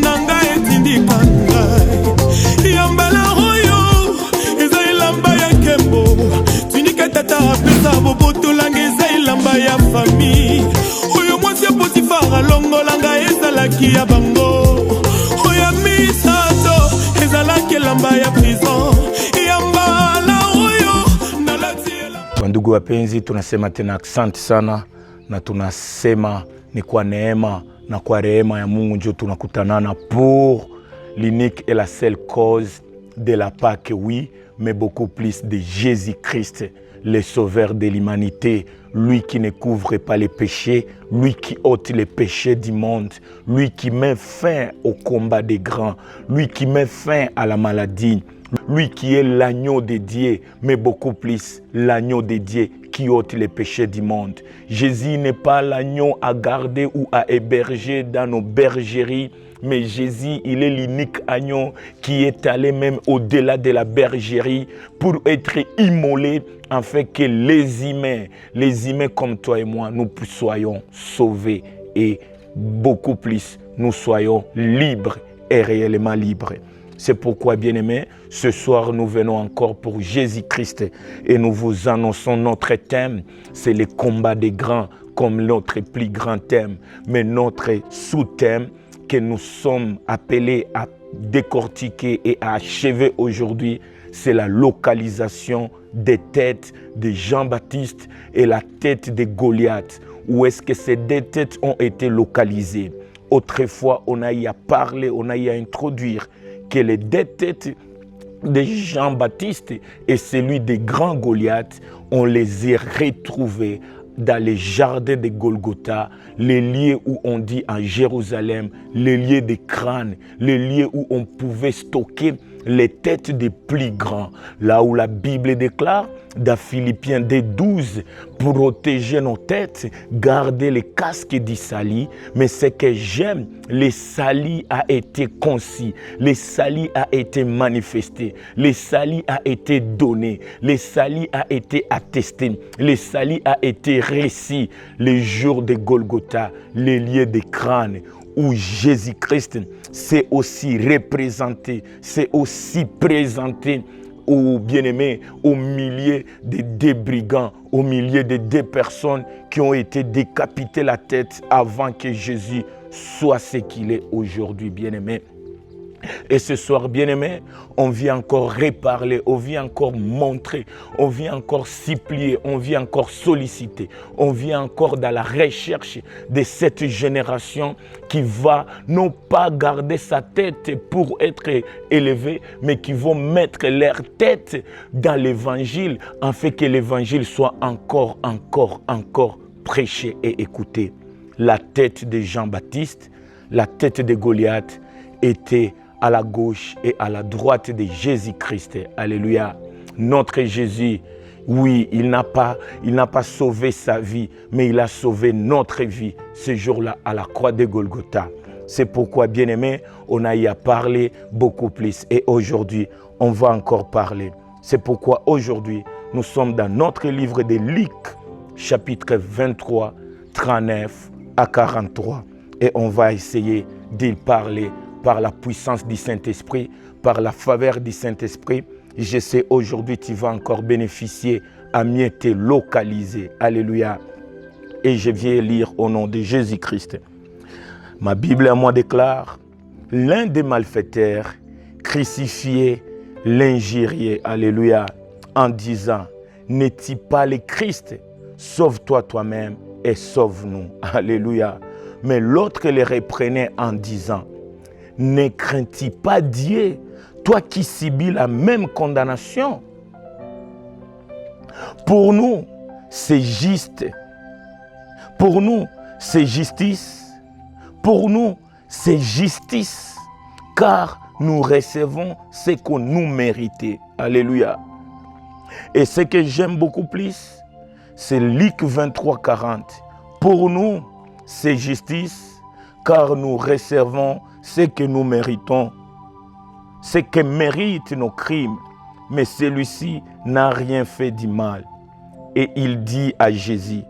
nanga etindika ngai yambala oyo eza elamba ya nkembo tunika tata apesa bobotolanga eza elamba ya famille oyo mwasi ya Potifara longolanga ezalaki ya bango oyo misato ezalaki elamba ya prison yambala oyo nalati elamba. Ndugu wapenzi, tunasema tena asante sana na tunasema ni kwa neema na kwa rehema ya Mungu ndio tunakutanana pour l'unique et la seule cause de la Pâque, oui, mais beaucoup plus de Jésus-Christ, le sauveur de l'humanité, lui qui ne couvre pas les péchés, lui qui ôte les péchés du monde, lui qui met fin au combat des grands, lui qui met fin à la maladie, lui qui est l'agneau de Dieu, mais beaucoup plus l'agneau de Dieu qui ôte les péchés du monde. Jésus n'est pas l'agneau à garder ou à héberger dans nos bergeries, mais Jésus, il est l'unique agneau qui est allé même au-delà de la bergerie pour être immolé afin que les humains comme toi et moi, nous soyons sauvés et beaucoup plus, nous soyons libres et réellement libres. C'est pourquoi, bien-aimés, ce soir, nous venons encore pour Jésus-Christ et nous vous annonçons notre thème. C'est le combat des grands comme notre plus grand thème. Mais notre sous-thème que nous sommes appelés à décortiquer et à achever aujourd'hui, c'est la localisation des têtes de Jean-Baptiste et la tête de Goliath. Où est-ce que ces deux têtes ont été localisées? Autrefois, on a eu à parler, on a eu à introduire que les deux têtes de Jean-Baptiste et celui de grand Goliath, on les a retrouvés dans les jardins de Golgotha, les lieux où on dit en Jérusalem, les lieux de crâne, les lieux où on pouvait stocker les têtes des plus grands. Là où la Bible déclare, dans Philippiens 2:12, protéger nos têtes, garder les casques du salut. Mais ce que j'aime, le salut a été concis, le salut a été manifesté, le salut a été donné, le salut a été attesté, le salut a été récit le jour de Golgotha, les lieux de crâne, où Jésus-Christ s'est aussi représenté, s'est aussi présenté aux bien-aimés, au milieu de deux brigands, au milieu de deux personnes qui ont été décapitées la tête avant que Jésus soit ce qu'il est aujourd'hui, bien-aimé. Et ce soir, bien-aimé, on vient encore reparler, on vient encore montrer, on vient encore supplier, on vient encore solliciter, on vient encore dans la recherche de cette génération qui va non pas garder sa tête pour être élevée, mais qui vont mettre leur tête dans l'évangile, afin que l'évangile soit encore prêché et écouté. La tête de Jean-Baptiste, la tête de Goliath était à la gauche et à la droite de Jésus-Christ. Alléluia. Notre Jésus, oui, il n'a pas sauvé sa vie, mais il a sauvé notre vie ce jour-là à la croix de Golgotha. C'est pourquoi, bien-aimés, on a eu à parler beaucoup plus. Et aujourd'hui, on va encore parler. C'est pourquoi aujourd'hui, nous sommes dans notre livre de Luc, chapitre 23, 39 à 43. Et on va essayer d'y parler par la puissance du Saint-Esprit, par la faveur du Saint-Esprit. Je sais aujourd'hui tu vas encore bénéficier à mieux te localiser. Alléluia. Et je viens lire au nom de Jésus-Christ. Ma Bible à moi déclare, l'un des malfaiteurs crucifiait l'injurié. Alléluia. En disant, n'est-il pas le Christ? Sauve-toi toi-même et sauve-nous. Alléluia. Mais l'autre le reprenait en disant, ne crains-tu pas Dieu, toi qui subis la même condamnation? Pour nous, c'est juste. Pour nous, c'est justice. Pour nous, c'est justice. Car nous recevons ce que nous méritons. Alléluia. Et ce que j'aime beaucoup plus, c'est Luc 23, 40. Pour nous, c'est justice. Car nous recevons ce que nous méritons, ce que méritent nos crimes, mais celui-ci n'a rien fait du mal. Et il dit à Jésus,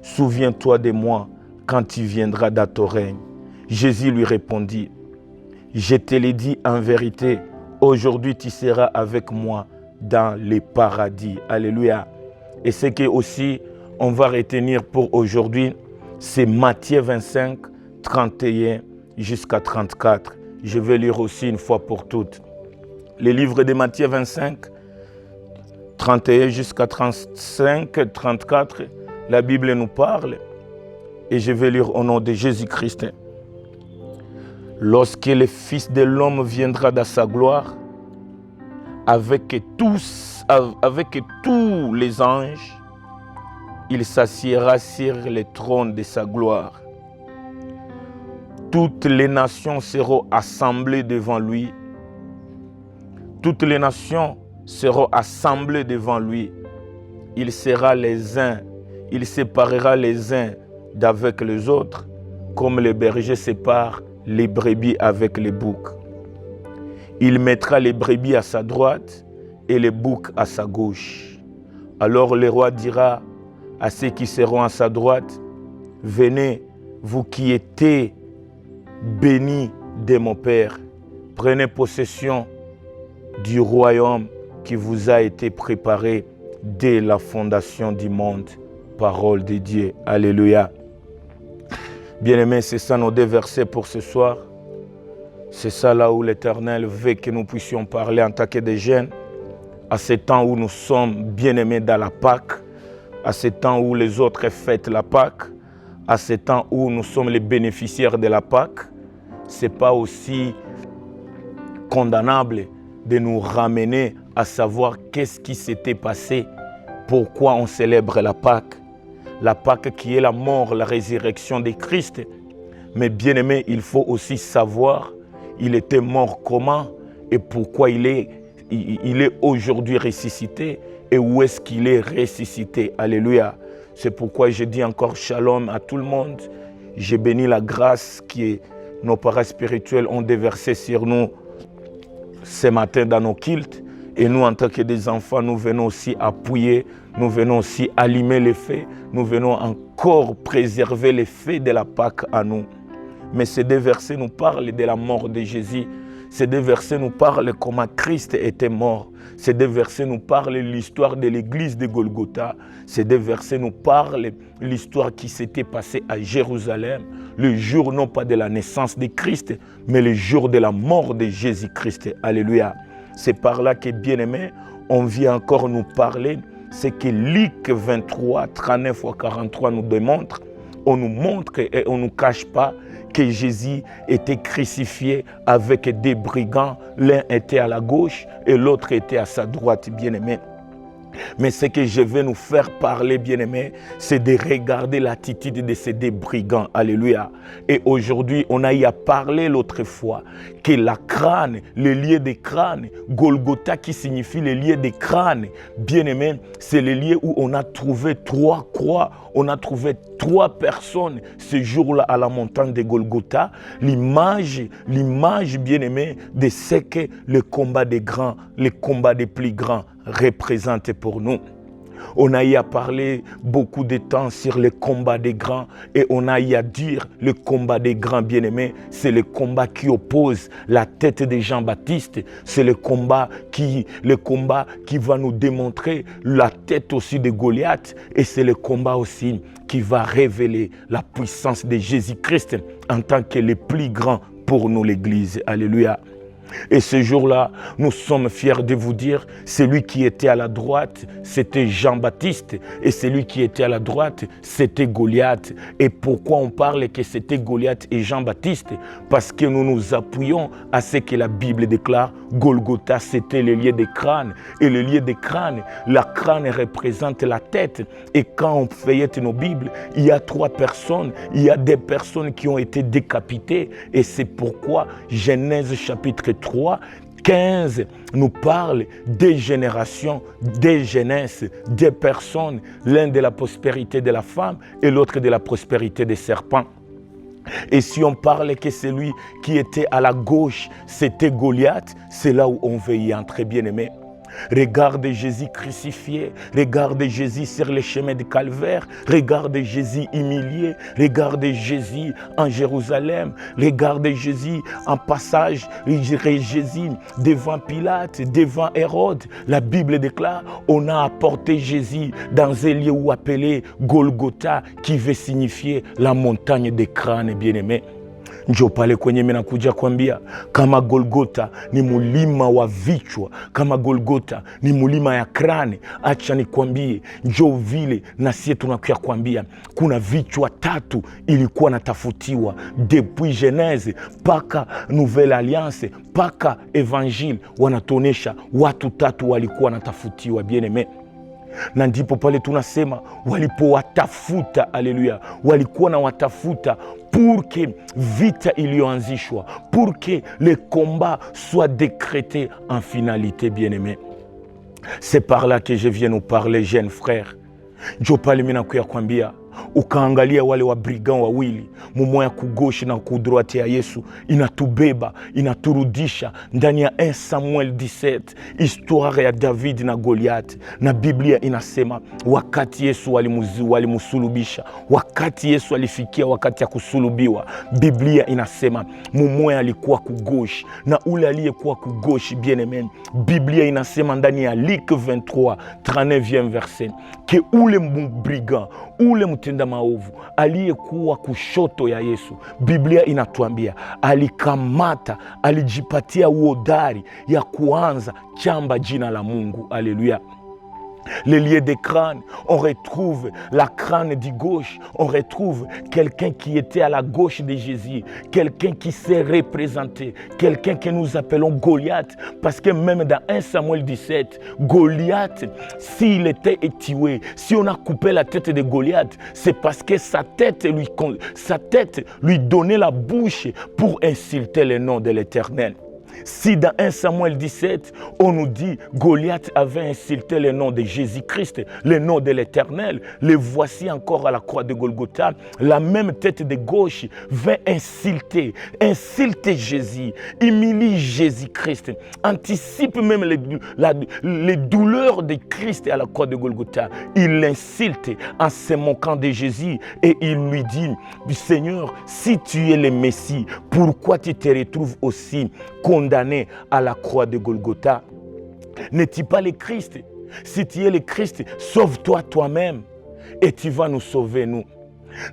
souviens-toi de moi quand tu viendras dans ton règne. Jésus lui répondit, Je te l'ai dit en vérité, aujourd'hui tu seras avec moi dans les paradis. Alléluia. Et ce que aussi on va retenir pour aujourd'hui, c'est Matthieu 25, 31 jusqu'à 34. Je vais lire aussi une fois pour toutes. Le livre de Matthieu 25, 31 jusqu'à 35, 34, la Bible nous parle. Et je vais lire au nom de Jésus-Christ. Lorsque le Fils de l'homme viendra dans sa gloire, avec tous les anges, il s'assiera sur le trône de sa gloire. Toutes les nations seront assemblées devant lui. Toutes les nations seront assemblées devant lui. Il séparera les uns d'avec les autres, comme le berger sépare les brebis avec les boucs. Il mettra les brebis à sa droite et les boucs à sa gauche. Alors le roi dira à ceux qui seront à sa droite, « Venez, vous qui êtes bénis de mon Père, prenez possession du royaume qui vous a été préparé dès la fondation du monde. » Parole de Dieu. Alléluia. Bien-aimés, c'est ça nos deux versets pour ce soir. C'est ça là où l'Éternel veut que nous puissions parler en tant que des jeunes, à ce temps où nous sommes bien-aimés dans la Pâque, à ce temps où les autres fêtent la Pâque, à ce temps où nous sommes les bénéficiaires de la Pâque. Ce n'est pas aussi condamnable de nous ramener à savoir qu'est-ce qui s'était passé, pourquoi on célèbre la Pâque. La Pâque qui est la mort, la résurrection de Christ. Mais bien aimé, il faut aussi savoir, il était mort comment et pourquoi il est aujourd'hui ressuscité et où est-ce qu'il est ressuscité. Alléluia. C'est pourquoi je dis encore shalom à tout le monde. J'ai béni la grâce que nos parents spirituels ont déversée sur nous ce matin dans nos cultes. Et nous, en tant que des enfants, nous venons aussi appuyer, nous venons aussi allumer les faits, nous venons encore préserver les faits de la Pâque à nous. Mais ces deux versets nous parlent de la mort de Jésus. Ces deux versets nous parlent comment Christ était mort. Ces deux versets nous parlent de l'histoire de l'église de Golgotha. Ces deux versets nous parlent de l'histoire qui s'était passée à Jérusalem, le jour non pas de la naissance de Christ, mais le jour de la mort de Jésus-Christ. Alléluia. C'est par là que, bien aimé, on vient encore nous parler. C'est que Luc 23, 39 à 43 nous démontre. On nous montre et on ne nous cache pas que Jésus était crucifié avec des brigands. L'un était à la gauche et l'autre était à sa droite, bien aimé. Mais ce que je vais nous faire parler, bien-aimés, c'est de regarder l'attitude de ces deux brigands. Alléluia. Et aujourd'hui, on a eu à parler l'autre fois que la crâne, le lieu des crânes, Golgotha qui signifie le lieu des crânes, bien-aimés, c'est le lieu où on a trouvé 3 croix, on a trouvé 3 personnes ce jour-là à la montagne de Golgotha. L'image, bien-aimés, de ce que le combat des grands, le combat des plus grands représente pour nous. On a eu à parler beaucoup de temps sur le combat des grands et on a eu à dire le combat des grands bien-aimés, c'est le combat qui oppose la tête de Jean-Baptiste, c'est le combat qui va nous démontrer la tête aussi de Goliath et c'est le combat aussi qui va révéler la puissance de Jésus-Christ en tant que le plus grand pour nous l'Église. Alléluia. Et ce jour-là, nous sommes fiers de vous dire, celui qui était à la droite, c'était Jean-Baptiste. Et celui qui était à la droite, c'était Goliath. Et pourquoi on parle que c'était Goliath et Jean-Baptiste? Parce que nous nous appuyons à ce que la Bible déclare. Golgotha, c'était le lieu des crânes. Et le lieu des crânes, la crâne représente la tête. Et quand on feuillette nos Bibles, il y a 3 personnes, il y a des personnes qui ont été décapitées. Et c'est pourquoi Genèse chapitre 3, 15 nous parle des générations, des jeunesses, des personnes, l'un de la prospérité de la femme et l'autre de la prospérité des serpents. Et si on parle que celui qui était à la gauche, c'était Goliath, c'est là où on veut y entrer, bien aimé. Regarde Jésus crucifié, regarde Jésus sur le chemin du calvaire, regarde Jésus humilié, regarde Jésus en Jérusalem, regarde Jésus en passage, Jésus devant Pilate, devant Hérode. La Bible déclare, on a apporté Jésus dans un lieu où appelé Golgotha, qui veut signifier la montagne des crânes, bien-aimés. Njo pale kwenye mimi nakuja kuambia, kama Golgotha ni mulima wa vichwa, kama Golgotha ni mulima ya krane, acha nikwambie, njo vile na sie tunakuya kuambia, kuna vichwa tatu ilikuwa natafutiwa depuis Genèse paka Nouvelle Alliance paka Evangile, wanatonesha watu tatu walikuwa natafutiwa, bien-aimé. Na ndipo pale tunasema walipowatafuta, haleluya, walikuwa na watafuta pour que vita iliyoanzishwa, pour que le combat soit décrété en finalité, bien-aimé. C'est par là que je viens nous parler, jeunes frères. Njo pale mimi nakuya kwambia, ukaangalia wale wa brigand wawili, mumoya kugoshi na kudroite ya Yesu, inatubeba, inaturudisha ndani ya 1 Samuel 17, histoire ya David na Goliath. Na Biblia inasema wakati Yesu walimusulubisha, wakati Yesu alifikia wakati ya kusulubiwa, Biblia inasema mumoya alikuwa kugoshi na ule aliyekuwa kugoshi, bien-aimé, Biblia inasema ndani ya Luc 23 39e verset que ule brigand, ule mtenda maovu aliyekuwa kushoto ya Yesu, Biblia inatuambia alikamata, alijipatia uhodari ya kuanza chamba jina la Mungu. Alléluia. Les lieux des crânes, on retrouve la crâne du gauche, on retrouve quelqu'un qui était à la gauche de Jésus, quelqu'un qui s'est représenté, quelqu'un que nous appelons Goliath, parce que même dans 1 Samuel 17, Goliath, s'il était tué, si on a coupé la tête de Goliath, c'est parce que sa tête lui donnait la bouche pour insulter le nom de l'Éternel. Si dans 1 Samuel 17, on nous dit Goliath avait insulté le nom de Jésus-Christ, le nom de l'Éternel, le voici encore à la croix de Golgotha, la même tête de gauche vint insulter Jésus, humilie Jésus-Christ, anticipe même les douleurs de Christ à la croix de Golgotha. Il l'insulte en se moquant de Jésus et il lui dit, Seigneur, si tu es le Messie, pourquoi tu te retrouves aussi condamné à la croix de Golgotha? N'es-tu pas le Christ? Si tu es le Christ, sauve-toi toi-même et tu vas nous sauver nous.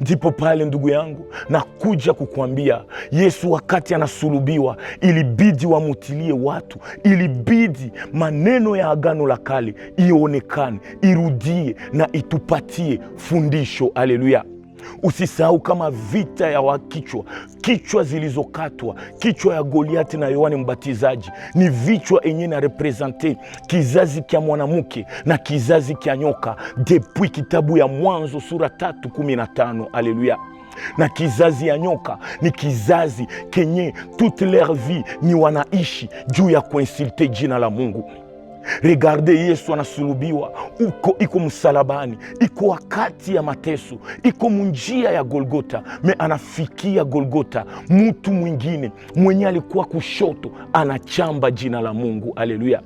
Ndipo pale ndugu yangu nakuja kukuambia, Yesu wakati anasulubiwa ilibidi wamutilie watu, ilibidi maneno ya agano la kale ionekane, irudie na itupatie fundisho. Haleluya. Usisahau kama vita ya kichwa zilizokatwa, kichwa ya Goliathi na Yohane Mbatizaji ni vichwa enye na represente kizazi kia mwanamke na kizazi kia nyoka depuis kitabu ya Mwanzo sura 3:15. Haleluya. Na kizazi ya nyoka ni kizazi kenye toute leur vie ni wanaishi juu ya kuinsulte jina la Mungu. Regarde Yesu anasulubiwa, iko msalabani, iko wakati ya mateso, iko munjia ya Golgotha, me anafikia Golgotha, mtu mwingine mwenye alikuwa kushoto anachamba jina la Mungu. Haleluya.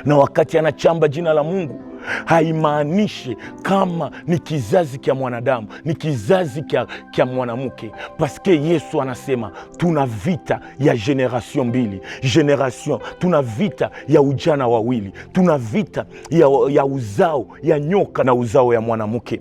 Na wakati anachamba jina la Mungu, haimaanishi kama ni kizazi kia mwanadamu, ni kizazi kia mwanamke, paske Yesu anasema tuna vita ya generation mbili, tuna vita ya ujana wawili, tuna vita ya uzao ya nyoka na uzao ya mwanamke.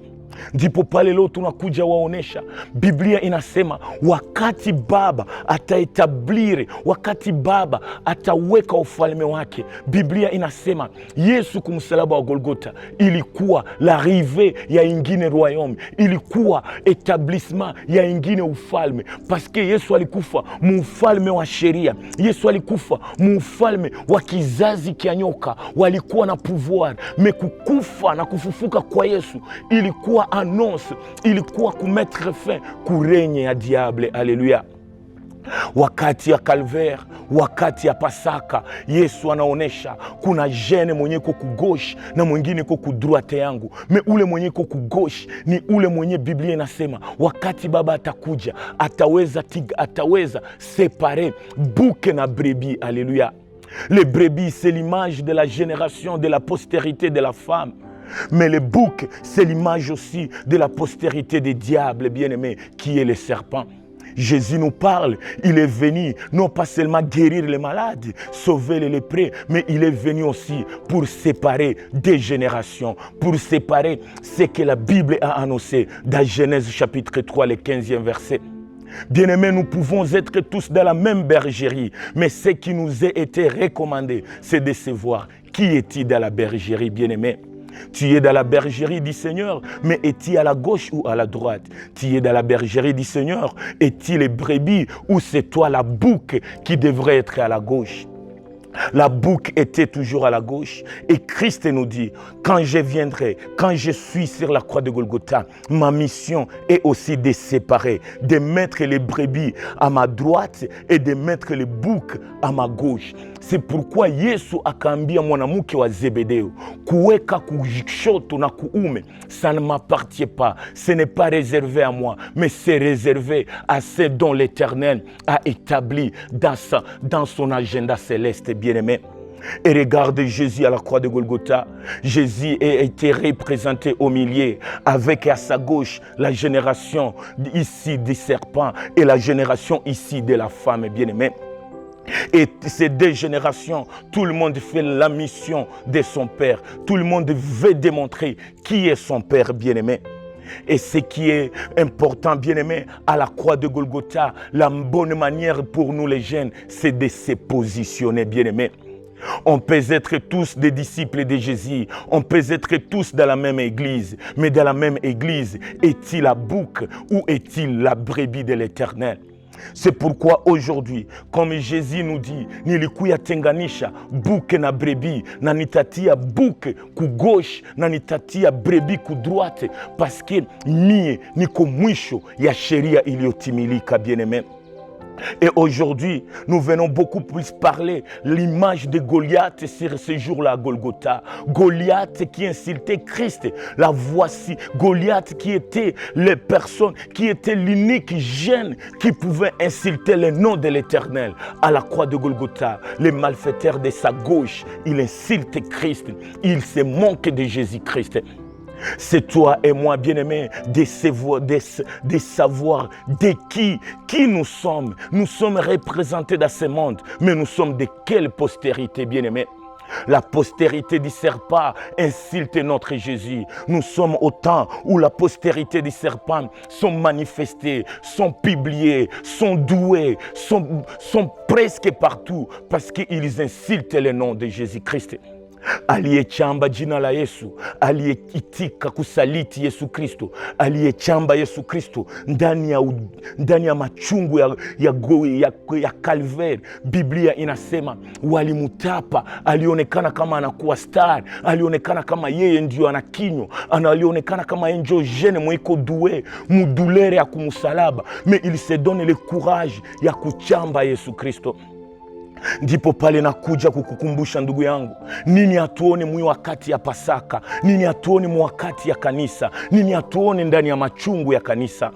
Ndipo pale leo tunakuja waonesha, Biblia inasema wakati Baba ataetablire, wakati Baba ataweka ufalme wake, Biblia inasema Yesu kumsalaba wa Golgotha ilikuwa l'arrivée ya ingine royaume, ilikuwa etablissement ya ingine ufalme, paske Yesu alikufa mufalme wa sheria, Yesu alikufa mufalme wa kizazi kia nyoka, walikuwa na pouvoir, mekukufa na kufufuka kwa Yesu ilikuwa annonce, ilikuwa kumettre fin kurenye ya diable. Haleluya. Wakati ya Calvaire, wakati ya Pasaka, Yesu anaonesha kuna jene mwenye ko kugoshi na mwingine ko kudroite yangu. Me ule mwenye ko kugoshi ni ule mwenye Biblia inasema wakati Baba atakuja ataweza separe buke na brebi. Haleluya. Les brebis, c'est l'image de la génération, de la postérité de la femme. Mais le bouc, c'est l'image aussi de la postérité des diables, bien-aimés, qui est le serpent. Jésus nous parle, il est venu non pas seulement guérir les malades, sauver les lépreux, mais il est venu aussi pour séparer des générations, pour séparer ce que la Bible a annoncé dans Genèse chapitre 3, le 15e verset. Bien-aimés, nous pouvons être tous dans la même bergerie, mais ce qui nous a été recommandé, c'est de savoir qui est-il dans la bergerie, bien-aimés. Tu es dans la bergerie du Seigneur, mais es-tu à la gauche ou à la droite? Tu es dans la bergerie du Seigneur, es-tu les brebis ou c'est toi la bouque qui devrait être à la gauche? La bouque était toujours à la gauche et Christ nous dit, quand je viendrai, quand je suis sur la croix de Golgotha, ma mission est aussi de séparer, de mettre les brebis à ma droite et de mettre les boucs à ma gauche. C'est pourquoi Yesu akaambia mwanamke wa Zebedeo, kuweka kushoto na kuume, ça ne m'appartient pas, ce n'est pas réservé à moi, mais c'est réservé à ceux dont l'Éternel a établi dans son agenda céleste, bien-aimé. Et regarde Jésus à la croix de Golgotha. Jésus a été représenté au milieu, avec à sa gauche la génération ici des serpents et la génération ici de la femme, bien-aimée. Et ces deux générations, tout le monde fait la mission de son Père. Tout le monde veut démontrer qui est son Père bien-aimé. Et ce qui est important, bien-aimé, à la croix de Golgotha, la bonne manière pour nous les jeunes, c'est de se positionner, bien-aimé. On peut être tous des disciples de Jésus, on peut être tous dans la même église, mais dans la même église, est-il la bouque ou est-il la brebis de l'Éternel? C'est pourquoi aujourd'hui, comme Jésus nous dit, nilikuya tenganisha bouke na brebi, na nitatia bouke ku gauche, na nitatia brebi ku droite, parce que mie niko mwisho ya sheria iliyotimilika, bien-aimé. Et aujourd'hui, nous venons beaucoup plus parler l'image de Goliath sur ce jour-là à Golgotha. Goliath qui insultait Christ. La voici, Goliath qui était les personnes, qui était l'unique jeune qui pouvait insulter le nom de l'Éternel. À la croix de Golgotha, les malfaiteurs de sa gauche, il insulte Christ. Il se moque de Jésus-Christ. C'est toi et moi, bien-aimés, de savoir de qui nous sommes. Nous sommes représentés dans ce monde, mais nous sommes de quelle postérité, bien-aimés? La postérité du serpent insulte notre Jésus. Nous sommes au temps où la postérité du serpent sont manifestées, sont publiées, sont douées, sont presque partout parce qu'ils insultent le nom de Jésus-Christ. Aliyechamba jina la Yesu, aliyeitika kusaliti Yesu Kristo, aliyechamba Yesu Kristo ndani ya machungu ya Calvaire. Biblia inasema walimutapa, alionekana kama anakuwa star, alionekana kama yeye ndio ana kinywa, alionekana kama yeye ndio jeune mwiko doué, mudulere ya kumusalaba, mais il se donne le courage ya kuchamba Yesu Kristo. Ndipo pale nakuja kukukumbusha ndugu yangu, nini hatuone mwi wakati ya Pasaka, nini hatuone mwi wakati ya kanisa, nini hatuone ndani ya machungu ya kanisa.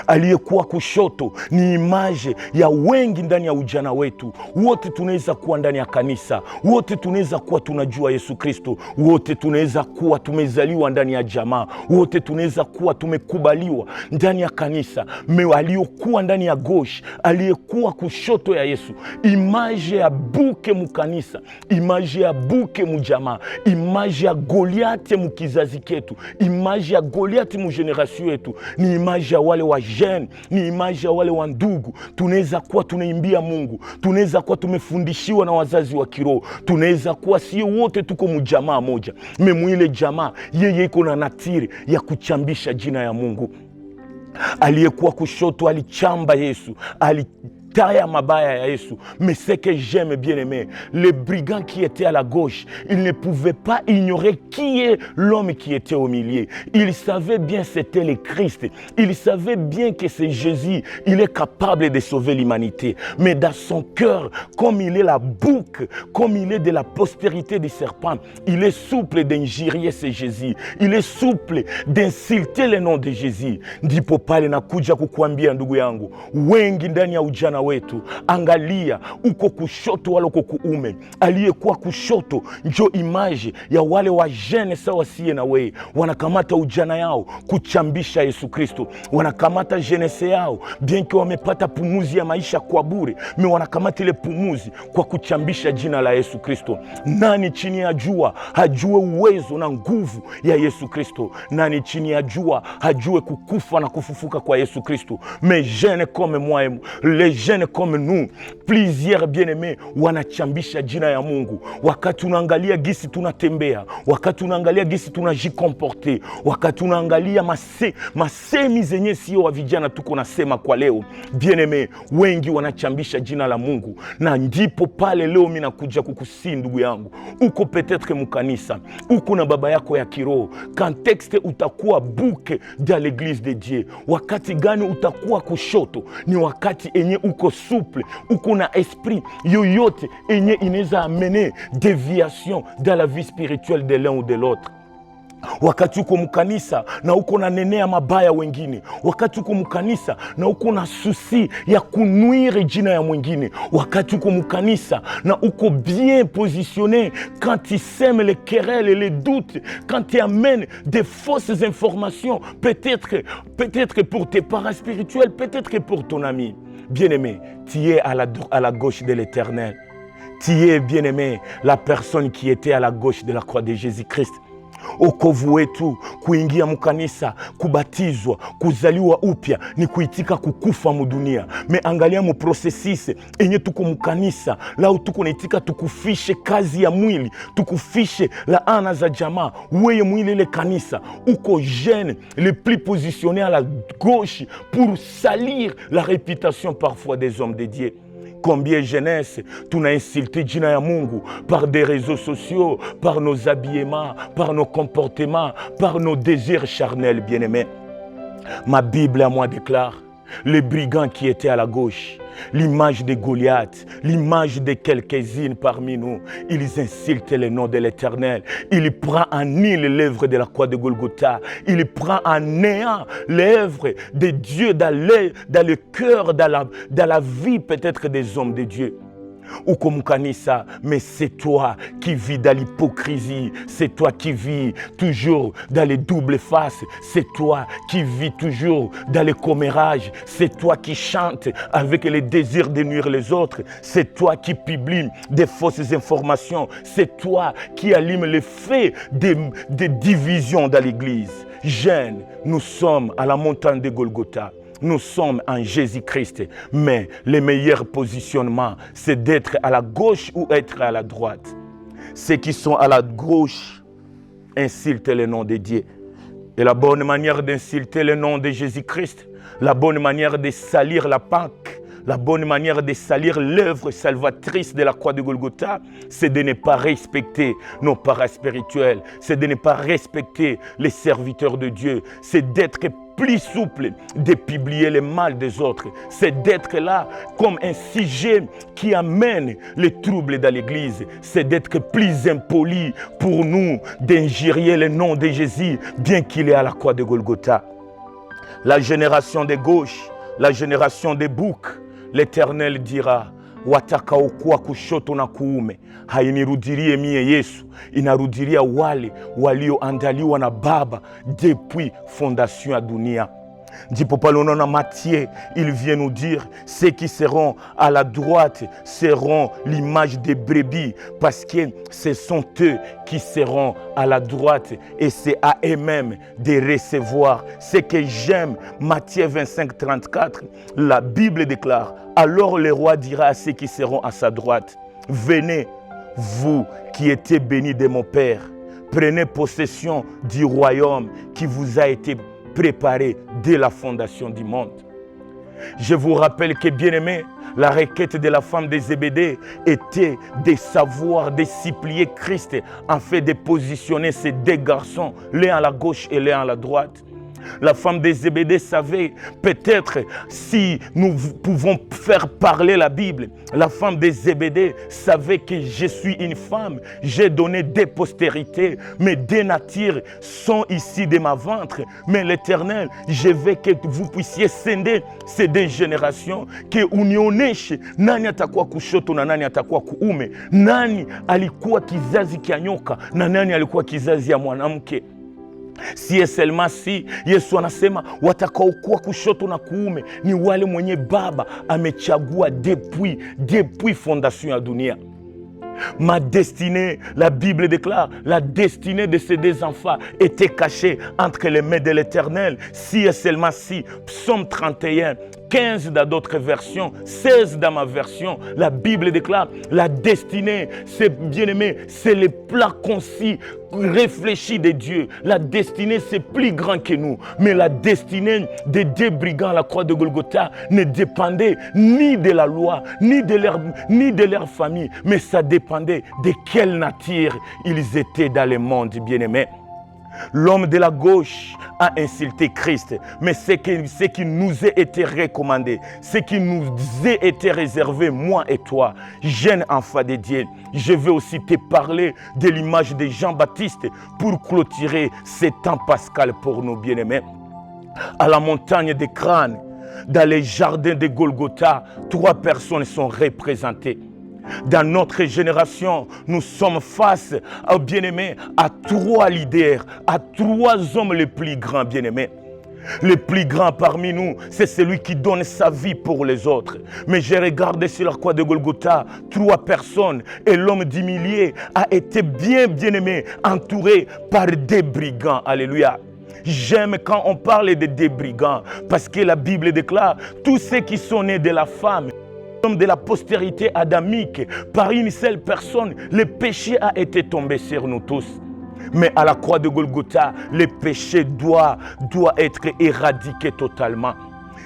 Aliyekuwa kushoto ni imaje ya wengi ndani ya ujana wetu. Wote tunaweza kuwa ndani ya kanisa, wote tunaweza kuwa tunajua Yesu Kristo, wote tunaweza kuwa tumezaliwa ndani ya jamaa, wote tunaweza kuwa tumekubaliwa ndani ya kanisa. Aliyokuwa ndani ya gauche, aliyekuwa kushoto ya Yesu, imaje ya buke mukanisa, imaje ya buke mujamaa, imaje ya Goliath mukizazi ketu, imaje ya Goliath mu generation yetu, ni imaje ya wale wa jeune, ni imaji ya wale wa ndugu. Tunaweza kuwa tunaimbia Mungu, tunaweza kuwa tumefundishiwa na wazazi wa kiroho, tunaweza kuwa sio wote tuko mjamaa moja, mwile jamaa yeye iko na natiri ya kuchambisha jina ya Mungu. Aliyekuwa kushoto alichamba Yesu, taya mabaya ya Yesu. Mais ce que j'aime bien aimé, le brigand qui était à la gauche, il ne pouvait pas ignorer qui est l'homme qui était au milieu. Il savait bien c'était le Christ. Il savait bien que c'est Jésus. Il est capable de sauver l'humanité. Mais dans son cœur, comme il est la bouque, comme il est de la postérité du serpent, il est souple d'injurier ce Jésus. Il est souple d'insulter le nom de Jésus. Ndipo pale nakuja kukuambia ndugu yangu, wengi ndani ya ujana kijana wetu, angalia uko kushoto wala uko kuume. Aliyekuwa kushoto njo image ya wale wajene sawa siye na wewe, wanakamata ujana yao kuchambisha Yesu Kristo, wanakamata jenese yao bien que wamepata pumuzi ya maisha kwa bure, me wanakamata ile pumuzi kwa kuchambisha jina la Yesu Kristo. Nani chini ya jua hajue uwezo na nguvu ya Yesu Kristo? Nani chini ya jua hajue kukufa na kufufuka kwa Yesu Kristo? Mais jeunes comme moi, les jeunes comme nous, plusieurs bien-aimés wanachambisha jina ya Mungu. Wakati unaangalia gisi tunatembea, wakati unaangalia gisi tunajikomporte, wakati unaangalia masemi zenye sio wa vijana tuko nasema kwa leo, bien-aimé, wengi wanachambisha jina la Mungu. Na ndipo pale leo mimi nakuja kukusi ndugu yangu, uko peut-être mukanisa, uko na baba yako ya kiroho, contexte utakuwa bouke dans l'église de Dieu. Wakati gani utakuwa kushoto? Ni wakati enye uko souple, uko na esprit yoyote enye inaweza amener déviation dans la vie spirituelle de l'un ou de l'autre. Wakati uko mkanisa na uko na nenea mabaya wengine, wakati uko mkanisa na uko na susi ya kunuire jina ya mwingine, wakati uko mkanisa na uko bien positionné quand tu sèmes les querelles et les doutes, quand tu amènes des fausses informations, peut-être pour tes parents spirituels, peut-être pour ton ami. Bien-aimé, tu es à la gauche de l'Éternel. Tu es, bien-aimé, la personne qui était à la gauche de la croix de Jésus-Christ. Okovu wetu, kuingia mkanisa, kubatizwa, kuzaliwa upya ni kuitika kukufa mudunia. Me angalia mu processus enye tuko mkanisa, lao tuko naitika tukufishe kazi ya mwili, tukufishe laana za jamaa. Weye mwili ile kanisa, uko jeune, le plus positionné à la gauche pour salir la réputation parfois des hommes de Dieu. Combien jeunesse tuna insulté jina ya Mungu par des réseaux sociaux, par nos habillements, par nos comportements, par nos désirs charnels, bien-aimés. Ma Bible à moi déclare, les brigands qui étaient à la gauche, l'image de Goliath, l'image de quelques-unes parmi nous, ils insultent le nom de l'Éternel. Il prend en nil l'œuvre de la croix de Golgotha. Il prend en néant l'œuvre de Dieu dans le cœur, dans la vie peut-être des hommes de Dieu. Ou comme kanisa, mais c'est toi qui vis dans l'hypocrisie, c'est toi qui vis toujours dans les doubles faces, c'est toi qui vis toujours dans les commérages, c'est toi qui chantes avec les désirs de nuire les autres, c'est toi qui publies des fausses informations, c'est toi qui allume le feu de division dans l'église. Jeunes, nous sommes à la montagne de Golgotha. Nous sommes en Jésus-Christ, mais le meilleur positionnement, c'est d'être à la gauche ou être à la droite. Ceux qui sont à la gauche insultent le nom de Dieu. Et la bonne manière d'insulter le nom de Jésus-Christ, la bonne manière de salir la Pâque, la bonne manière de salir l'œuvre salvatrice de la croix de Golgotha, c'est de ne pas respecter nos parents spirituels, c'est de ne pas respecter les serviteurs de Dieu, c'est d'être plus souple, de publier le mal des autres, c'est d'être là comme un sujet qui amène les troubles dans l'église, c'est d'être plus impoli pour nous d'injurier le nom de Jésus bien qu'il est à la croix de Golgotha. La génération de gauche, la génération des boucs, l'Éternel dira, watakaokuwa kushoto na kuume hainirudirie mie Yesu, inarudiria wale walioandaliwa na Baba depuis fondation ya dunia. Ndipo pale unaona Matthieu, il vient nous dire, ceux qui seront à la droite seront l'image des brebis, parce que ce sont eux qui seront à la droite et c'est à eux-mêmes de recevoir ce que j'aime. Matthieu 25, 34, la Bible déclare, alors le roi dira à ceux qui seront à sa droite, venez, vous qui étiez bénis de mon Père, prenez possession du royaume qui vous a été préparé dès la fondation du monde. Je vous rappelle que, bien-aimés, la requête de la femme de Zébédée était de savoir, de supplier Christ afin de positionner ces deux garçons, l'un à la gauche et l'un à la droite. La femme de Zébédée savait peut-être si nous pouvons faire parler la Bible. La femme de Zébédée savait que je suis une femme. J'ai donné des postérités, mais des natures sont ici de ma ventre. Mais l'Éternel, je veux que vous puissiez sender ces deux générations, que unionyeshe nani atakuwa kushoto na nani atakuwa kuume, nani alikuwa kizazi kia nyoka na nani alikuwa kizazi ya mwanamke. Si seulement si Yesu anasema watakaokuwa kushoto na kuume ni wale mwenye Baba amechagua depuis fondation ya dunia. Ma destinée, la Bible déclare, la destinée de ces deux enfants était cachée entre les mains de l'Éternel. Si et seulement si, Psaume 31, 15 dans d'autres versions, 16 dans ma version, la Bible déclare, la destinée, c'est bien aimé, c'est le plat concis, réfléchi de Dieu. La destinée, c'est plus grand que nous. Mais la destinée des deux brigands à la croix de Golgotha ne dépendait ni de la loi, ni de leur famille, mais ça dépendait de quelle nature ils étaient dans le monde, bien-aimés. L'homme de la gauche a insulté Christ, mais ce qui nous a été recommandé, ce qui nous a été réservé, moi et toi, jeune enfant de Dieu, je vais aussi te parler de l'image de Jean-Baptiste pour clôturer ce temps pascal pour nous, bien-aimés. À la montagne des crânes, dans les jardins de Golgotha, 3 personnes sont représentées. Dans notre génération, nous sommes face, bien-aimés, à 3 leaders, à 3 hommes les plus grands, bien-aimés. Le plus grand parmi nous, c'est celui qui donne sa vie pour les autres. Mais j'ai regardé sur la croix de Golgotha, 3 personnes, et l'homme du milieu a été bien-aimé, entouré par des brigands. Alléluia. J'aime quand on parle de des brigands, parce que la Bible déclare, tous ceux qui sont nés de la femme, de la postérité adamique, par une seule personne, le péché a été tombé sur nous tous. Mais à la croix de Golgotha, le péché doit être éradiqué totalement.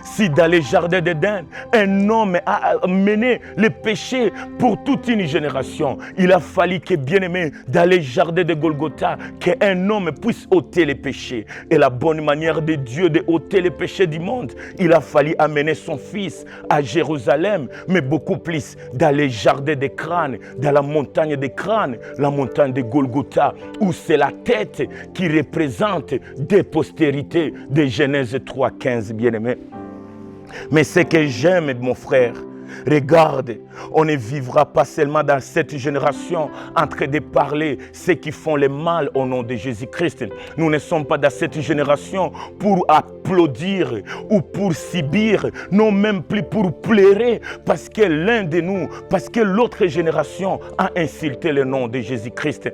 Si dans les jardins d'Éden, un homme a mené le péché pour toute une génération, il a fallu que, bien-aimé, dans les jardins de Golgotha, qu'un homme puisse ôter les péchés. Et la bonne manière de Dieu de ôter les péchés du monde, il a fallu amener son fils à Jérusalem, mais beaucoup plus dans les jardins des crânes, dans la montagne des crânes, la montagne de Golgotha, où c'est la tête qui représente des postérités de Genèse 3,15, bien-aimé. Mais ce que j'aime, mon frère, regarde, on ne vivra pas seulement dans cette génération en train de parler ceux qui font le mal au nom de Jésus-Christ. Nous ne sommes pas dans cette génération pour applaudir ou pour subir, non même plus pour pleurer parce que l'un de nous, parce que l'autre génération a insulté le nom de Jésus-Christ.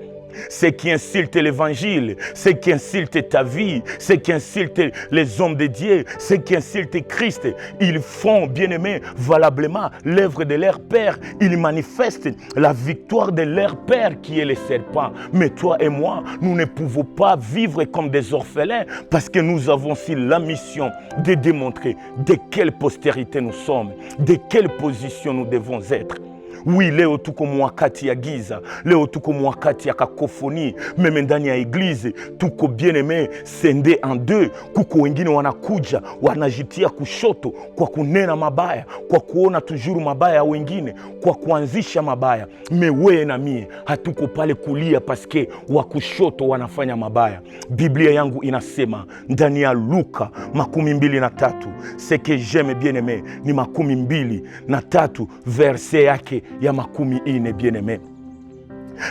Ceux qui insultent l'évangile, ceux qui insultent ta vie, ceux qui insultent les hommes de Dieu, ceux qui insultent Christ, ils font, bien-aimés, valablement l'œuvre de leur Père. Ils manifestent la victoire de leur Père qui est le serpent. Mais toi et moi, nous ne pouvons pas vivre comme des orphelins parce que nous avons aussi la mission de démontrer de quelle postérité nous sommes, de quelle position nous devons être. Oui, leo tuko mwakati ya giza, leo tuko mwakati ya kakofoni, meme ndani ya eglise, tuko bien-aimé, sende en deux, kuko wengine wanakuja, wanajitia kushoto, kwa kunena mabaya, kwa kuona tujuru mabaya ya wengine, kwa kuanzisha mabaya. Mewe na mie, hatuko pale kulia paske wakushoto wanafanya mabaya. Biblia yangu inasema, ndani ya Luka 23, ce que j'aime bien-aimé, ni 23, verset yake, ya makumi ine, bien-aimé.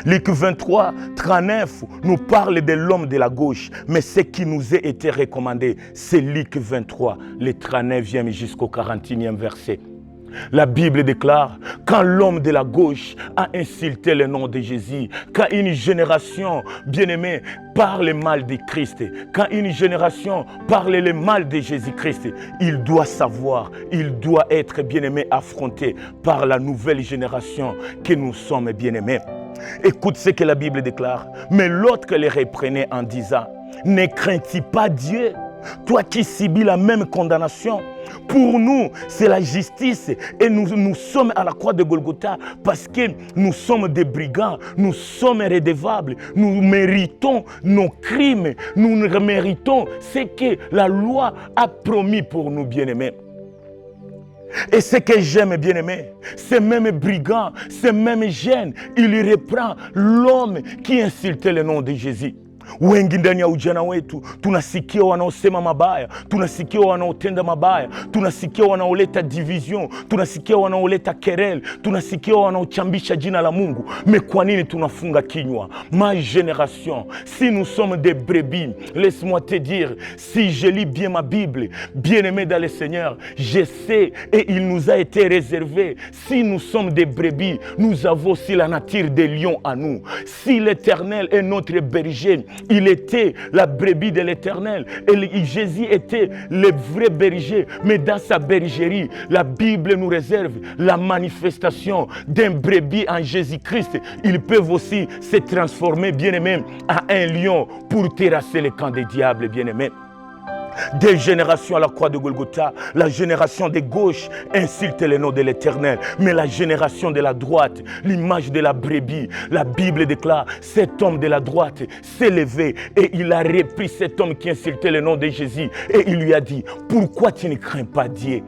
Luc 23, 39 nous parle de l'homme de la gauche, mais ce qui nous a été recommandé, c'est Luc 23, le 39e jusqu'au 41e verset. La Bible déclare, quand l'homme de la gauche a insulté le nom de Jésus, quand une génération, bien-aimée, parle mal de Christ, quand une génération parle le mal de Jésus-Christ, il doit savoir, il doit être, bien-aimé, affronté par la nouvelle génération que nous sommes, bien-aimés. Écoute ce que la Bible déclare. Mais l'autre les reprenait en disant, ne crains-tu pas Dieu? Toi qui subis la même condamnation, Pour nous, c'est la justice. Et nous sommes à la croix de Golgotha parce que nous sommes des brigands, nous sommes redevables, nous méritons nos crimes, nous méritons ce que la loi a promis pour nous, bien-aimés. Et ce que j'aime, bien-aimé, ce même brigand, ce même jeune, il reprend l'homme qui insultait le nom de Jésus. Wengi ndani ya ujana wetu tunasikia wanaosema mabaya, tunasikia wanaotenda mabaya, tunasikia wanaoleta division, tunasikia wanaoleta querelle, tunasikia wanaochambisha jina la Mungu. Mais kwa nini tunafunga kinywa? Ma génération, si nous sommes des brebis, laisse-moi te dire, si je lis bien ma Bible, bien-aimé dans le Seigneur, je sais et il nous a été réservé. Si nous sommes des brebis, nous avons aussi la nature des lions à nous. Si l'Éternel est notre berger, il était la brebis de l'Éternel. Et Jésus était le vrai berger. Mais dans sa bergerie, la Bible nous réserve la manifestation d'un brebis en Jésus-Christ. Ils peuvent aussi se transformer, bien-aimés, en un lion pour terrasser les camps des diables, bien-aimés. Des générations à la croix de Golgotha, la génération de gauche insulte le nom de l'Éternel, mais la génération de la droite, l'image de la brebis, la Bible déclare, cet homme de la droite s'est levé et il a repris cet homme qui insultait le nom de Jésus et il lui a dit, pourquoi tu ne crains pas Dieu?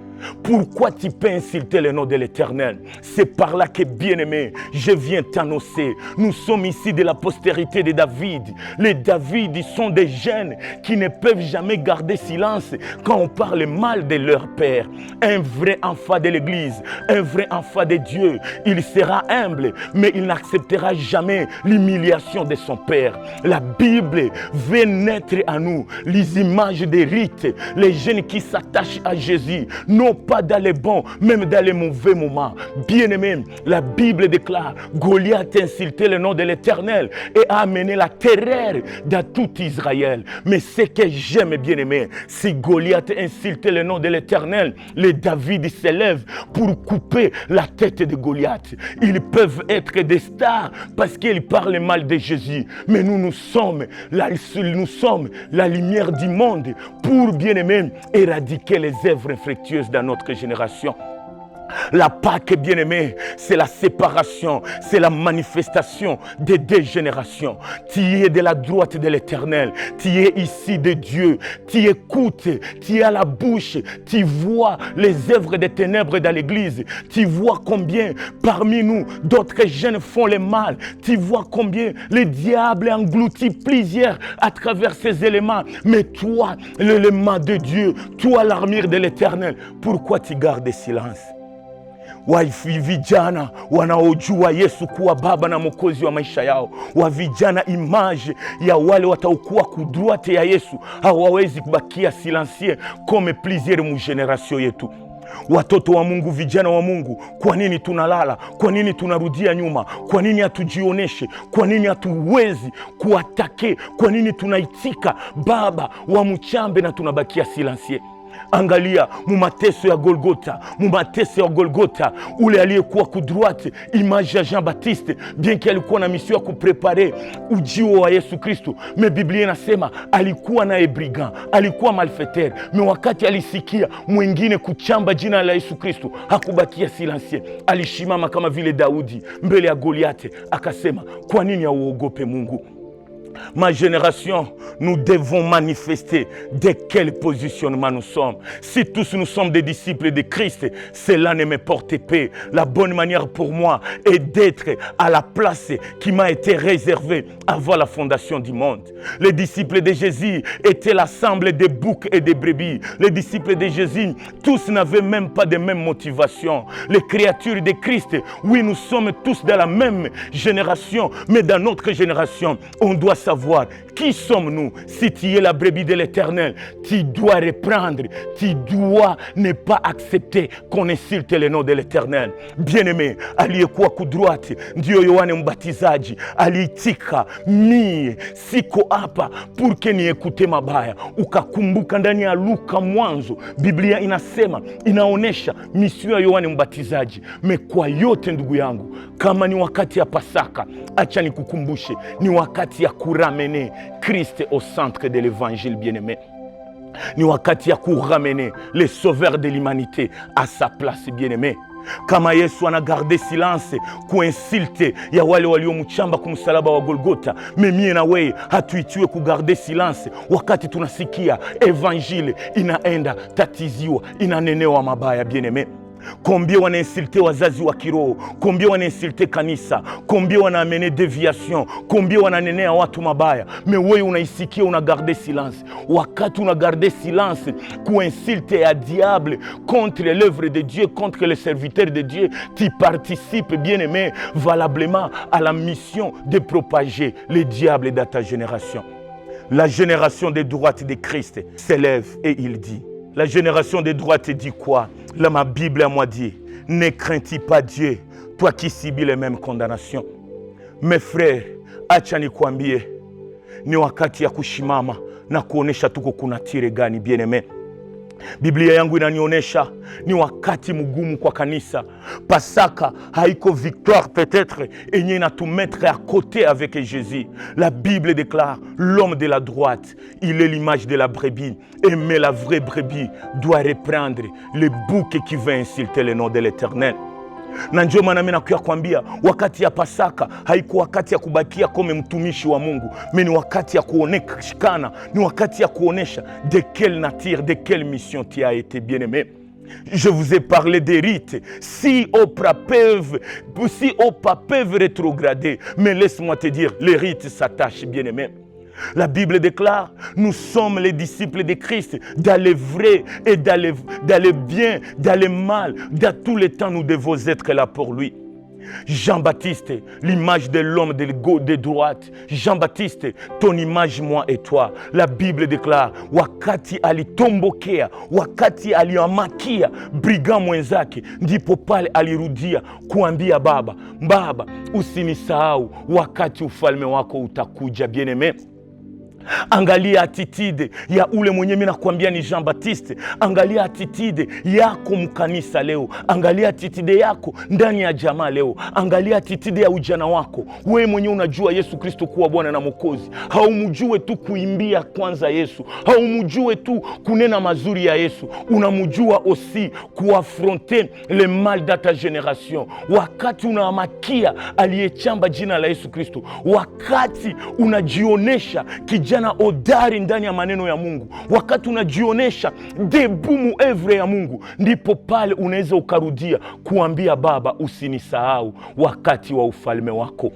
Pourquoi tu peux insulter le nom de l'Éternel? C'est par là que, bien-aimé, je viens t'annoncer. Nous sommes ici de la postérité de David. Les David, ils sont des jeunes qui ne peuvent jamais garder silence quand on parle mal de leur père. Un vrai enfant de l'Église, un vrai enfant de Dieu, il sera humble, mais il n'acceptera jamais l'humiliation de son père. La Bible veut naître à nous les images des rites, les jeunes qui s'attachent à Jésus, non pas dans les bons, même dans les mauvais moments. Bien-aimé, la Bible déclare, Goliath a insulté le nom de l'Éternel et a amené la terreur dans tout Israël. Mais ce que j'aime, bien-aimé, si Goliath a insulté le nom de l'Éternel, les David s'élèvent pour couper la tête de Goliath. Ils peuvent être des stars parce qu'ils parlent mal de Jésus. Mais nous sommes la lumière du monde pour, bien-aimé, éradiquer les œuvres infructueuses dans notre génération. La Pâque, bien-aimé, c'est la séparation, c'est la manifestation des deux générations. Tu es de la droite de l'Éternel, tu es ici de Dieu, tu écoutes, tu es à la bouche, tu vois les œuvres des ténèbres dans l'Église, tu vois combien parmi nous d'autres jeunes font le mal, tu vois combien le diable engloutit plusieurs à travers ces éléments. Mais toi, l'élément de Dieu, toi l'armure de l'Éternel, pourquoi tu gardes silence? Wa vijana wanaojua Yesu kuwa baba na mwokozi wa maisha yao, wa vijana image ya wale wataokuwa kudroite ya Yesu, hawawezi kubakia silencieux comme plusieurs mu generation yetu. Watoto wa Mungu, vijana wa Mungu, kwa nini tunalala? Kwa nini tunarudia nyuma? Kwa nini hatujioneshe? Kwa nini hatuwezi kuatake? Kwa nini tunaitika baba wa mchambe na tunabakia silencieux? Angalia mumateso ya Golgotha, ule aliyekuwa kudroite, image ya Jean-Baptiste, bien qu'il alikuwa na mission ya kuprepare ujio wa Yesu Kristo. Mais Biblia inasema alikuwa na brigand, alikuwa malfaiteur, mais wakati alisikia mwingine kuchamba jina la Yesu Kristo, hakubakia silencieux. Alishimama kama vile Daudi mbele ya Goliath, akasema, kwa nini hauogope Mungu? Ma génération, nous devons manifester de quel positionnement nous sommes. Si tous nous sommes des disciples de Christ, cela ne me porte paix. La bonne manière pour moi est d'être à la place qui m'a été réservée avant la fondation du monde. Les disciples de Jésus étaient l'assemblée des boucs et des brebis. Les disciples de Jésus, tous n'avaient même pas de même motivation. Les créatures de Christ, oui, nous sommes tous dans la même génération, mais dans notre génération, on doit savoir qui sommes-nous. Si tu es la brebis de l'Éternel, tu dois reprendre, tu dois ne pas accepter qu'on insulte le nom de l'Éternel. Bien-aimé, aliyekuwa kudroite ndio Yohane Mbatizaji, aliitika mie siko hapa porque niekute mabaya. Ukakumbuka ndani ya Luka mwanzo, Biblia inasema, inaonesha misio ya Yohane Mbatizaji. Kwa yote ndugu yangu, kama ni wakati ya Pasaka, acha nikukumbushe, ni wakati ya kuramene Christ au centre de l'évangile, bien-aimé. Ni wakati ya kuramener les sauveurs de l'humanité à sa place, bien-aimé. Kama Yesu anagarde silence kuinsulte ya wale waliomchamba kumsalaba wa Golgotha, mimi na wewe hatuitiwe kugarde silence wakati tunasikia evangile inaenda tatiziwa, inanenewa mabaya, bien-aimé. Combien on a insulté wazazi wa kiroho, combien on a insulté kanisa, combien on a amené déviation, combien on a nené à watu mabaya. Mais wewe unaisikia, una gardé silence. Wakati una gardé silence ku insulte à diable contre l'œuvre de Dieu, contre les serviteurs de Dieu, tu participes, bien-aimé, valablement à la mission de propager le diable dans ta génération. La génération de droite de Christ s'élève et il dit, la génération de droite dit quoi? Là, ma Bible à moi dit, ne crains-tu pas Dieu, toi qui subis les mêmes condamnations. Mes frères, acha nikwambie, ni wakati ya kushimama na kuonesha tuko kuna tire gani, bien-aimé. Biblia yangu inanionyesha ni wakati mgumu kwa kanisa. Pasaka haiko victoire peut-être enye na tout mettre à côté avec Jésus. La Bible déclare, l'homme de la droite, il est l'image de la brebis. Mais la vraie brebis doit reprendre le bouc qui veut insulter le nom de l'Éternel. Na ndio maana mimi nakuya kwambia, wakati ya Pasaka haiko wakati ya kubakia kama mtumishi wa Mungu, mais ni wakati ya kuonekana, ni wakati ya kuonesha de quelle nature, de quelle mission tu as été, bien-aimé. Je vous ai parlé des rites. Si au pas peuvent rétrograder, mais laisse-moi te dire, les rites s'attachent, bien-aimé. La Bible déclare, nous sommes les disciples de Christ, dans le vrai et dans le bien, dans le mal, dans tous les temps nous devons être là pour lui. Jean-Baptiste, l'image de l'homme de droite. Jean-Baptiste, ton image, moi et toi. La Bible déclare, wakati alitombokea, wakati aliamakia brigand mwenzake, ndipo pale alirudia kuambia baba, baba, usinisahau wakati ufalme wako utakuja, bien-aimé. Angalia attitude ya ule mwenye mimi nakwambia ni Jean-Baptiste. Angalia attitude yako mkanisa leo. Angalia attitude yako ndani ya jamaa leo. Angalia attitude ya ujana wako. Wewe mwenye unajua Yesu Kristo kuwa Bwana na Mwokozi. Haumjue tu kuimbia kwanza Yesu. Haumjue tu kunena mazuri ya Yesu. Unamjua aussi kuaffronter le mal de ta génération. Wakati unaamakia aliyechamba jina la Yesu Kristo. Wakati unajionesha kijana hodari ndani ya maneno ya Mungu, wakati unajionesha debu muevre ya Mungu, ndipo pale unaweza ukarudia kuambia baba, usinisahau wakati wa ufalme wako.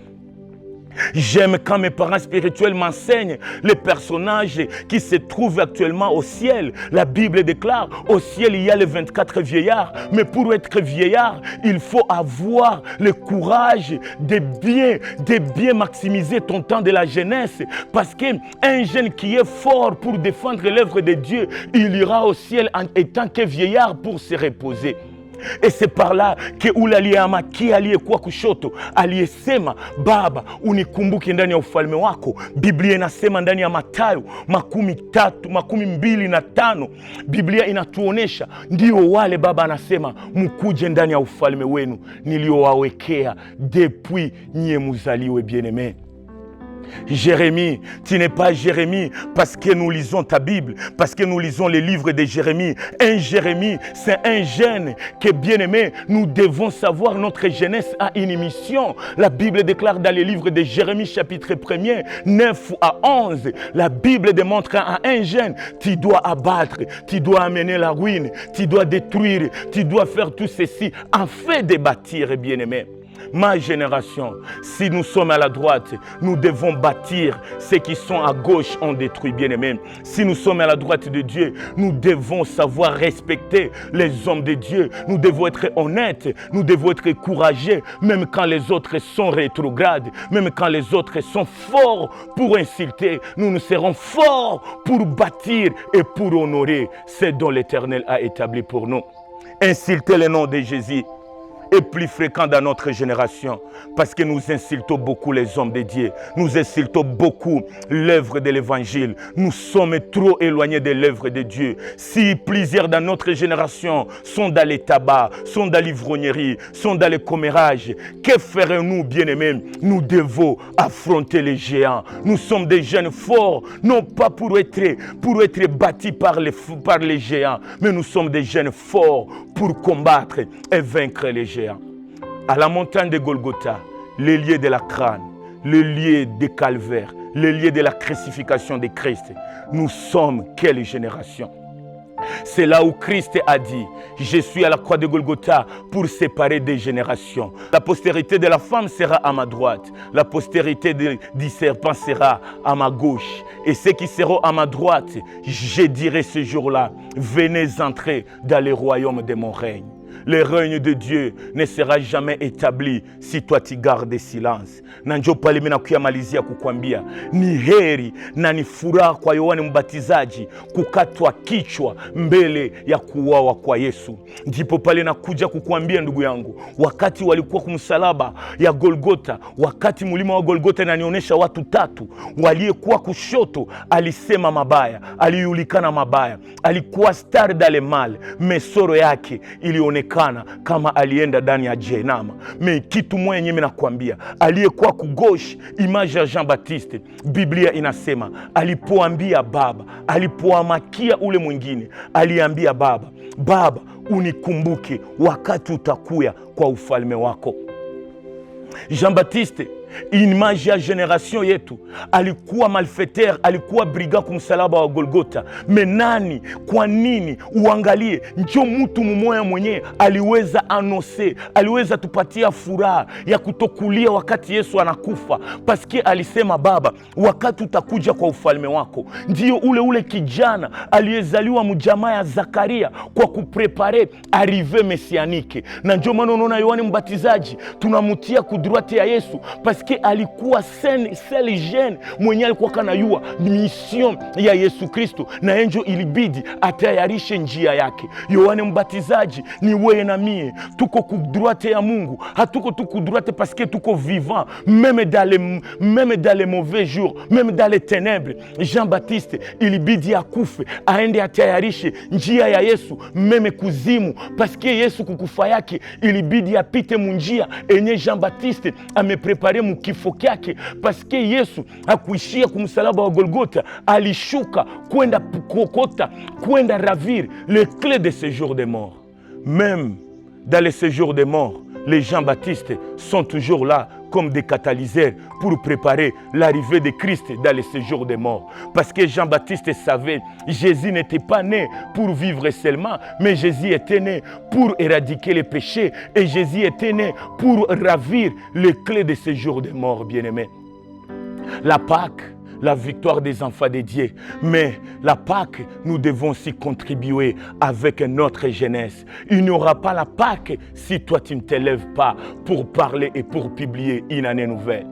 J'aime quand mes parents spirituels m'enseignent les personnages qui se trouvent actuellement au ciel. La Bible déclare, au ciel il y a les 24 vieillards. Mais pour être vieillard, il faut avoir le courage de bien maximiser ton temps de la jeunesse. Parce qu'un jeune qui est fort pour défendre l'œuvre de Dieu, il ira au ciel en étant que vieillard pour se reposer. Et c'est par là que ule aliyemakia aliyekuwa kushoto aliyesema, baba unikumbuke ndani ya ufalme wako. Biblia inasema ndani ya Mathayo 23:25, Biblia inatuonesha ndio wale baba anasema mkuje ndani ya ufalme wenu niliowawekea depuis nyie muzaliwe, bien-aimé. Jérémie, tu n'es pas Jérémie parce que nous lisons ta Bible, parce que nous lisons les livres de Jérémie. Un Jérémie, c'est un jeune que, bien-aimé, nous devons savoir, notre jeunesse a une mission. La Bible déclare dans les livres de Jérémie, chapitre 1er, 9 à 11, la Bible démontre à un jeune, tu dois abattre, tu dois amener la ruine, tu dois détruire, tu dois faire tout ceci afin de bâtir, bien-aimé. Ma génération, si nous sommes à la droite, nous devons bâtir. Ceux qui sont à gauche ont détruit, bien-aimés. Si nous sommes à la droite de Dieu, nous devons savoir respecter les hommes de Dieu. Nous devons être honnêtes, nous devons être courageux, même quand les autres sont rétrogrades, même quand les autres sont forts pour insulter. Nous serons forts pour bâtir et pour honorer ce dont l'Éternel a établi pour nous. Insulter le nom de Jésus. est plus fréquent dans notre génération parce que nous insultons beaucoup les hommes de Dieu. Nous insultons beaucoup l'œuvre de l'évangile. Nous sommes trop éloignés de l'œuvre de Dieu. Si plusieurs dans notre génération sont dans les tabacs, sont dans l'ivrognerie, sont dans le commérage, que ferons-nous, bien-aimés? Nous devons affronter les géants. Nous sommes des jeunes forts, non pas pour être bâtis par les géants, mais nous sommes des jeunes forts pour combattre et vaincre les géants. À la montagne de Golgotha, les lieux de la crâne, les lieux de calvaire, les lieux de la crucifixion de Christ, nous sommes quelle génération? C'est là où Christ a dit, je suis à la croix de Golgotha pour séparer des générations. La postérité de la femme sera à ma droite, la postérité du serpent sera à ma gauche. Et ceux qui seront à ma droite, je dirai ce jour-là, venez entrer dans le royaume de mon règne. Le règne de Dieu ne sera jamais établi si toi tu gardes silence. Nanjo pale mimi nakuyamalizia kukwambia ni heri na ni furaha kwa Yohane Mbatizaji kukatwa kichwa mbele ya kuuawa kwa Yesu. Ndipo pale nakuja kukuambia ndugu yangu, wakati walikuwa kumsalaba ya Golgotha, wakati mlima wa Golgotha inanionyesha watu tatu, waliyekuwa kushoto alisema mabaya, alijulikana mabaya, alikuwa star dale mal, mesoro yake ilionekana kama alienda ndani ya Jehanamu. Me kitu mwenye mimi nakwambia, aliyekuwa kugoshi, image ya Jean Baptiste, Biblia inasema alipoambia Baba, alipoamakia ule mwingine, aliambia Baba, Baba unikumbuke wakati utakuya kwa ufalme wako. Jean Baptiste, image ya generation yetu, alikuwa malfaiteur, alikuwa briga kumsalaba wa Golgotha. Menani, kwa nini? Uangalie, njo mtu mmoja mwenye aliweza anose, aliweza tupatia furaha ya kutokulia wakati Yesu anakufa, paske alisema Baba, wakati utakuja kwa ufalme wako. Ndio ule kijana aliyezaliwa mjamaa ya Zakaria kwa kuprepare arrive messianique. Na njo maana unaona Yohane Mbatizaji tunamutia kudroite ya Yesu, paske alikuwa sel jeune mwenye alikuwa kanayua mission ya Yesu Kristo, na enjo ilibidi atayarishe njia yake. Yohane Mbatizaji ni wewe na mie, tuko kudroite ya Mungu. Hatuko tu kudroite paske tuko vivant, même dans les mauvais jours, même dans les ténèbres. Jean Baptiste ilibidi akufe aende atayarishe njia ya Yesu, meme kuzimu, paske Yesu kukufa yake ilibidi apite munjia enye Jean Baptiste ameprepare mukifo kyake, paske Yesu hakuishia kumsalaba wa Golgotha, alishuka kwenda kokota, kwenda ravir les clés de séjour des morts. Même dans les séjours des morts, les Jean-Baptiste sont toujours là comme des catalyseurs pour préparer l'arrivée de Christ dans les séjours des morts. Parce que Jean-Baptiste savait, Jésus n'était pas né pour vivre seulement, mais Jésus était né pour éradiquer les péchés, et Jésus était né pour ravir les clés de séjours des morts, bien-aimés. La Pâque, la victoire des enfants de Dieu. Mais la Pâque, nous devons aussi contribuer avec notre jeunesse. Il n'y aura pas la Pâque si toi tu ne te lèves pas pour parler et pour publier une année nouvelle.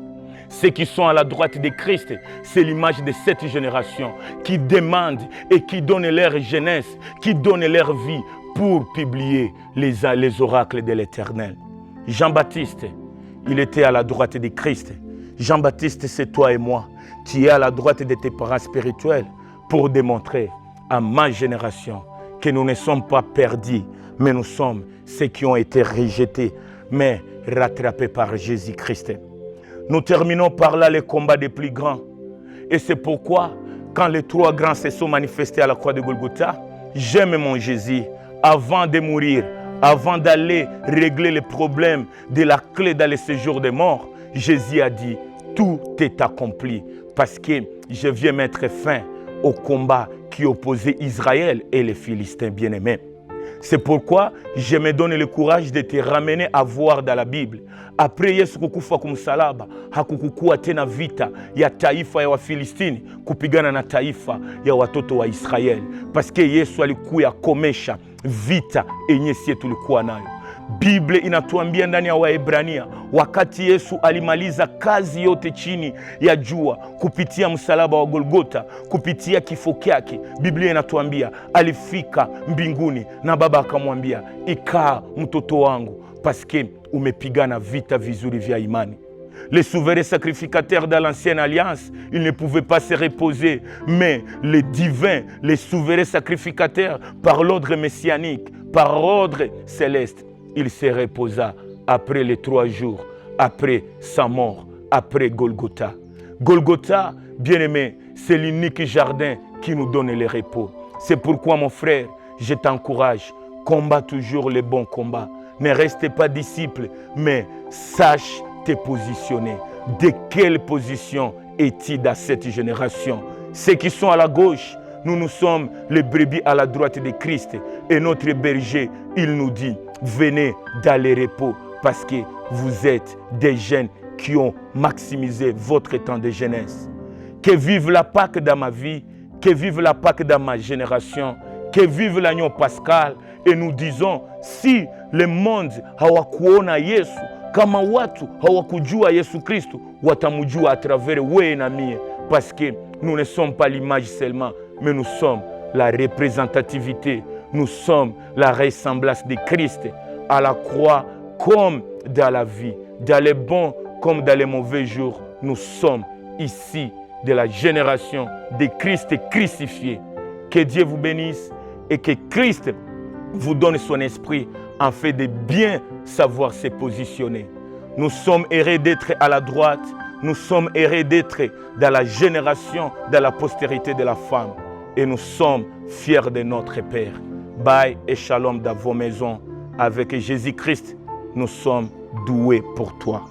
Ceux qui sont à la droite de Christ, c'est l'image de cette génération qui demande et qui donne leur jeunesse, qui donne leur vie pour publier les oracles de l'Éternel. Jean-Baptiste, il était à la droite de Christ. Jean-Baptiste, c'est toi et moi. Tu es à la droite de tes parents spirituels pour démontrer à ma génération que nous ne sommes pas perdus, mais nous sommes ceux qui ont été rejetés, mais rattrapés par Jésus-Christ. Nous terminons par là les combats des plus grands. Et c'est pourquoi, quand les trois grands se sont manifestés à la croix de Golgotha, j'aime mon Jésus. Avant de mourir, avant d'aller régler les problèmes de la clé dans le séjour des morts, Jésus a dit, tout est accompli parce que je viens mettre fin au combat qui opposait Israël et les Philistins bien-aimés. C'est pourquoi je me donne le courage de te ramener à voir dans la Bible. Après Yesu kukufa kumsalaba, hakukukuwa tena vita ya taifa ya Wafilistini kupigana na taifa ya watoto wa Israel. Parce que Yesu alikuya komesha vita enye sie tulikuwa nayo. Biblia inatuambia ndani ya Waebrania, wakati Yesu alimaliza kazi yote chini ya jua kupitia msalaba wa Golgotha, kupitia kifo kyake, Biblia inatuambia alifika mbinguni na Baba akamwambia, ikaa mtoto wangu, paske umepigana vita vizuri vya imani. Les souverains sacrificateurs de l'ancienne alliance, ils ne pouvaient pas se reposer, mais les divins, les souverains sacrificateurs, par l'ordre messianique, par ordre céleste, il se reposa après les 3 jours, après sa mort, après Golgotha. Golgotha, bien-aimé, c'est l'unique jardin qui nous donne le repos. C'est pourquoi, mon frère, je t'encourage, combat toujours le bon combat. Ne reste pas disciple, mais sache te positionner. De quelle position es-tu dans cette génération? Ceux qui sont à la gauche, nous sommes les brebis à la droite de Christ. Et notre berger, il nous dit, venez dans le repos parce que vous êtes des jeunes qui ont maximisé votre temps de jeunesse. Que vive la Pâque dans ma vie, que vive la Pâque dans ma génération, que vive l'agneau pascal. Et nous disons, si le monde hawakuona Yesu, kama watu hawakujua Yesu Kristo, watamujua à travers wewe na mie, parce que nous ne sommes pas l'image seulement, mais nous sommes la représentativité, nous sommes la ressemblance de Christ à la croix comme dans la vie, dans les bons comme dans les mauvais jours. Nous sommes ici de la génération de Christ crucifié. Que Dieu vous bénisse et que Christ vous donne son esprit en fait de bien savoir se positionner. Nous sommes heureux d'être à la droite, nous sommes heureux d'être dans la génération, dans la postérité de la femme. Et nous sommes fiers de notre Père. Bye et shalom dans vos maisons. Avec Jésus-Christ, nous sommes doués pour toi.